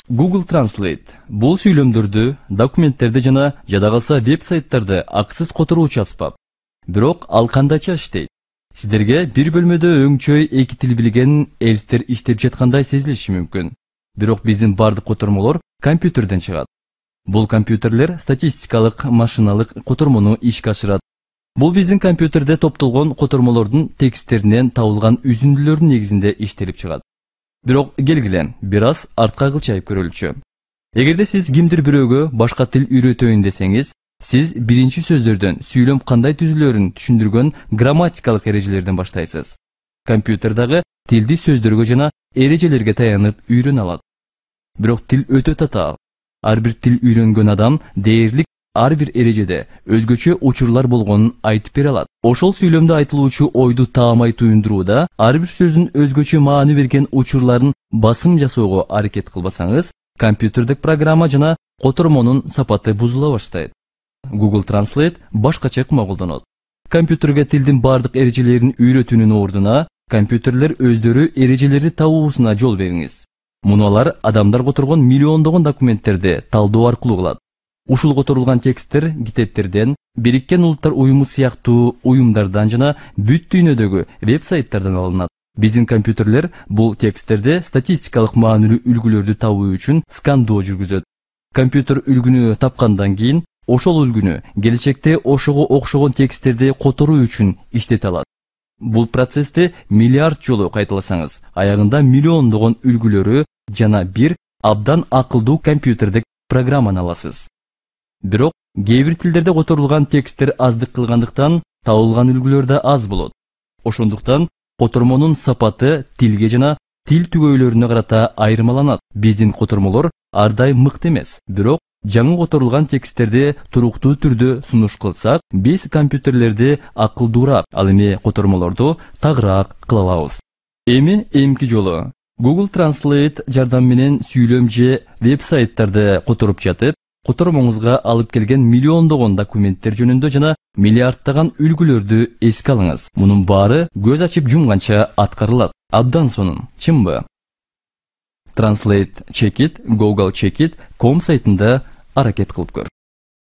Google Translate бул сүйлөмдөрдү, документтерди жана жада калса веб-сайттарды аксыз которуучу аспап. Бирок ал кандайча иштейт? Сиздерге бир бөлмөдө өңчөй эки тил билген эльфтер иштеп жаткандай сезилиши мүмкүн. Бирок биздин бардык котормолор компьютерден чыгат. Бул компьютерлер статистикалык машиналык котормону ишке ашырат. Бул биздин компьютерде топтолгон котормолордун тексттеринен табылган үзүндүлөрдүн негизинде иштелип чыгат. Бирок келгиле, бир аз артка кылчайып көрөлүчү. Эгерде сиз кимдир бирөөгө башка тил үйрөтөйүн десеңиз, сиз биринчи сөздөрдөн сүйлөм кандай түзүлөрүн түшүндүргөн грамматикалык эрежелерден баштайсыз. Компьютер дагы тилди сөздөргө жана эрежелерге таянып үйрөнө алат. Бирок тил өтө татаал. Ар бир тил үйрөнгөн адам дээрлик ар бир эрежеде өзгөчө учурлар болгонун айтып бере алат. Ошол сүйлөмдө айтылуучу ойду таамай туюндурууда ар бир сөздүн өзгөчө маани берген учурларын басым жасоого аракет кылбасаңыз, компьютердик программа жана котормонун сапаты бузула баштайт. Google Translate башкача колдонот. Компьютерге тилдин бардык эрежелерин үйрөтүүнүн ордуна, компьютерлер өздөрү эрежелерди табуусуна жол бериңиз. Муну алар адамдар которгон миллиондогон документтерди талдоо аркылуу кылат. Ушул которулган тексттер китептерден, Бириккен Улуттар Уюму сыяктуу уюмдардан жана бүт дүйнөдөгү веб-сайттардан алынат. Биздин компьютерлер бул тексттерде статистикалык маанилүү үлгүлөрдү табуу үчүн скандоо жүргүзөт. Компьютер үлгүнү тапкандан кийин, ошол үлгүнү келечекте ошого окшогон тексттерди которуу үчүн иштете алат. Бул процессти миллиард жолу кайталасаңыз, аягында миллиондогон үлгүлөрү жана бир абдан акылдуу компьютердик программаны аласыз. Бирок кээ бир тилдерде которулган тексттер аздык кылгандыктан табылган үлгүлөр да аз болот. Ошондуктан котормонун сапаты тилге жана тил түгөйлөрүнө карата айырмаланат. Биздин котормолор ар дайым мыкты эмес, бирок жаңы которулган тексттерди туруктуу түрдө сунуш кылсак, биз компьютерлерди акылдуураак, ал эми котормолорду тагыраак кыла алабыз. Эмки жолу Google Translate жардам менен сүйлөм же веб-сайттарды которуп жатып, котормоңузга алып келген миллиондогон документтер жөнүндө жана миллиарддаган үлгүлөрдү эске алыңыз. Мунун баары көз ачып жумганча аткарылат. Абдан сонун, чынбы? Translate Check It, Google Check It.com сайтында аракет кылып көр.